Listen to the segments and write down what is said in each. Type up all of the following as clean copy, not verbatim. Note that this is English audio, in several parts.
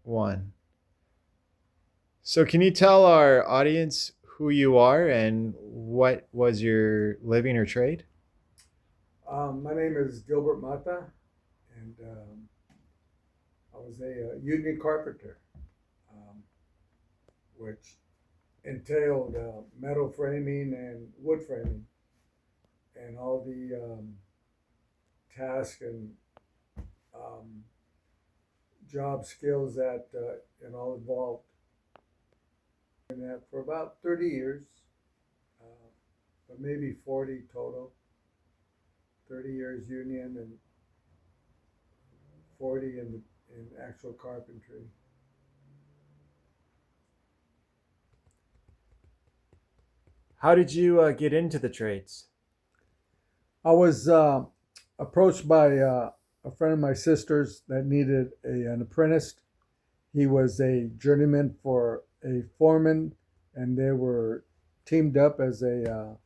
one. So, can you tell our audience who you are and what was your living or trade? My name is Gilbert Mata, and I was a union carpenter, um, which entailed metal framing and wood framing, and all the task and um, job skills that it all involved. And that for about 30 years, uh, but maybe 40 total. 30 years union and 40 in actual carpentry. How did you get into the trades? I was approached by a friend of my sister's that needed an apprentice. He was a journeyman for a foreman, and they were teamed up as a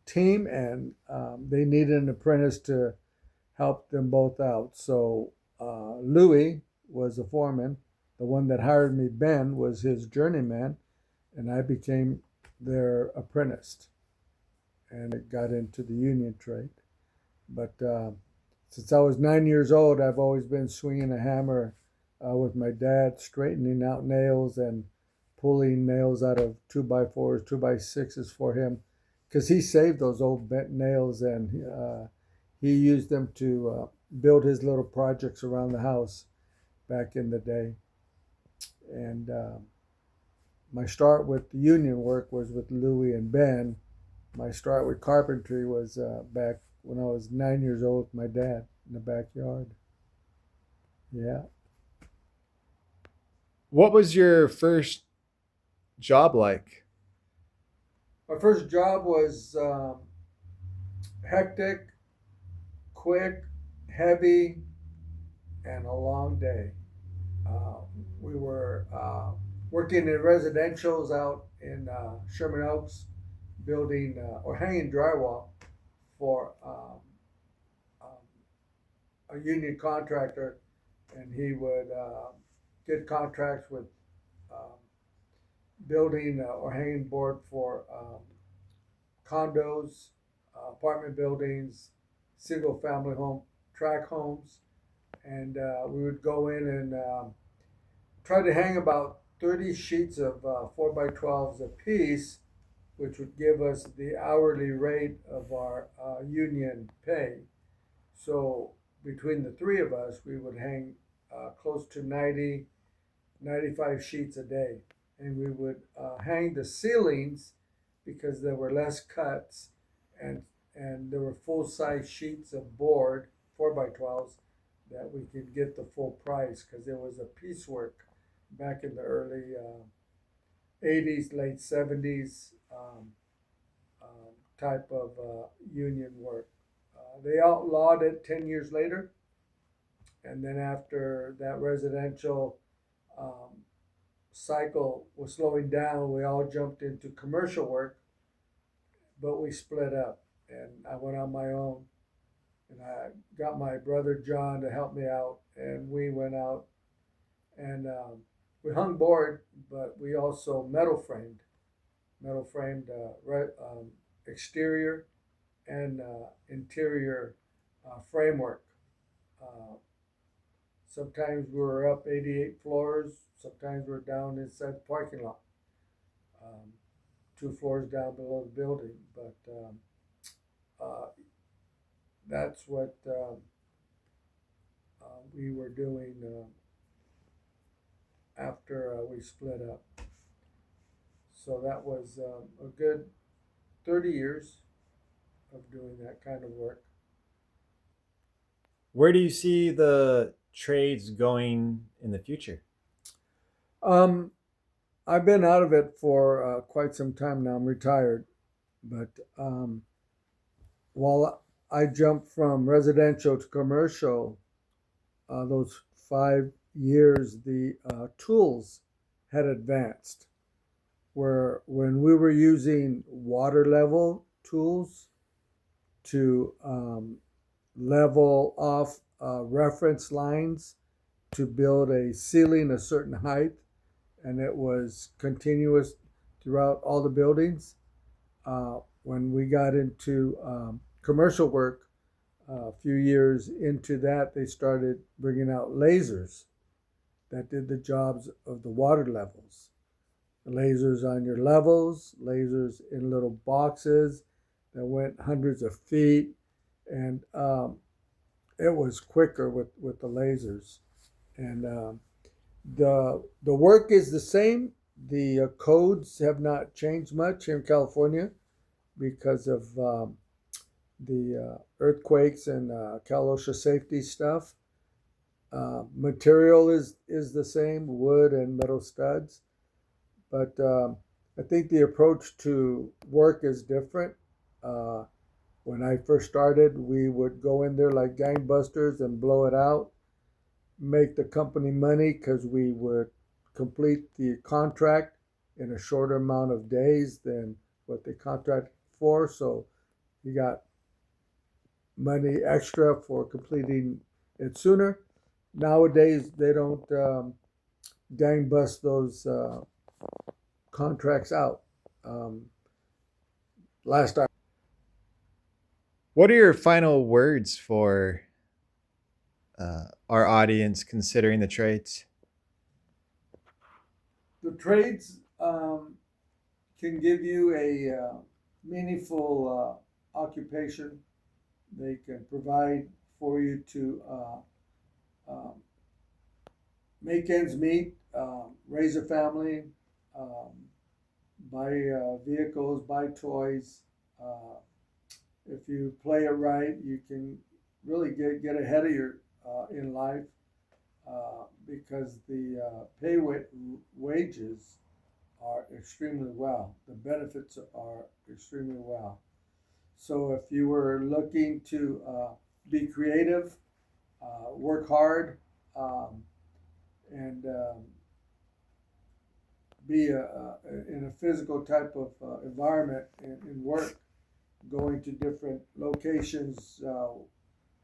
team, and they needed an apprentice to help them both out. So Louis was a foreman. The one that hired me, Ben, was his journeyman, and I became their apprentice and it got into the union trade. But since I was 9 years old, I've always been swinging a hammer with my dad, straightening out nails and pulling nails out of 2x4s, 2x6s for him, because he saved those old bent nails and he used them to build his little projects around the house back in the day. And my start with union work was with Louis and Ben. My start with carpentry was back when I was 9 years old with my dad in the backyard. Yeah. What was your first job like? My first job was hectic, quick, heavy, and a long day. Uh, we were working in residentials out in Sherman Oaks, building or hanging drywall for a union contractor, and he would get contracts with um, building or hanging board for condos, apartment buildings, single family home, tract homes, and we would go in and try to hang about 30 sheets of 4x12s a piece, which would give us the hourly rate of our union pay. So between the three of us, we would hang close to 90, 95 sheets a day. And we would hang the ceilings because there were less cuts and there were full size sheets of board, 4x12s, that we could get the full price because there was a piecework back in the early 80s, late 70s type of union work. They outlawed it 10 years later. And then after that residential um, cycle was slowing down, we all jumped into commercial work, but we split up. And I went on my own, and I got my brother John to help me out, and we went out and we hung board, but we also metal framed exterior and interior framework. Uh, Sometimes we were up 88 floors. Sometimes we were down inside the parking lot, um, 2 floors down below the building. But uh, that's what we were doing after we split up. So that was a good 30 years of doing that kind of work. Where do you see the trades going in the future? Um, I've been out of it for quite some time now. I'm retired, but while I jumped from residential to commercial, those 5 years, the tools had advanced. Where when we were using water level tools to level off reference lines to build a ceiling a certain height, and it was continuous throughout all the buildings. When we got into commercial work, a few years into that, they started bringing out lasers that did the jobs of the water levels. Lasers on your levels, lasers in little boxes that went hundreds of feet, and it was quicker with the lasers. And the work is the same. The codes have not changed much here in California because of the earthquakes and Cal OSHA safety stuff. Material is the same, wood and metal studs, but I think the approach to work is different. Uh, when I first started, we would go in there like gangbusters and blow it out, make the company money because we would complete the contract in a shorter amount of days than what they contracted for. So you got money extra for completing it sooner. Nowadays, they don't gang bust those contracts out. Um, last time, What are your final words for our audience considering the trades? the trades can give you a meaningful occupation. They can provide for you to um, make ends meet, raise a family, um, buy vehicles, buy toys. Uh, if you play it right, you can really get ahead of your in life because the wages are extremely well. The benefits are extremely well. So if you were looking to be creative, work hard, and be in a physical type of environment in work, going to different locations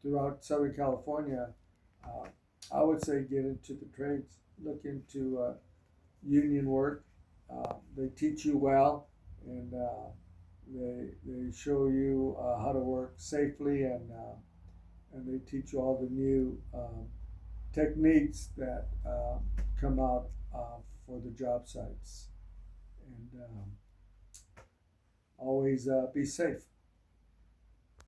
throughout Southern California, uh, I would say get into the trades, look into union work. They teach you well, and they show you how to work safely, and they teach you all the new techniques that come out for the job sites. And always be safe.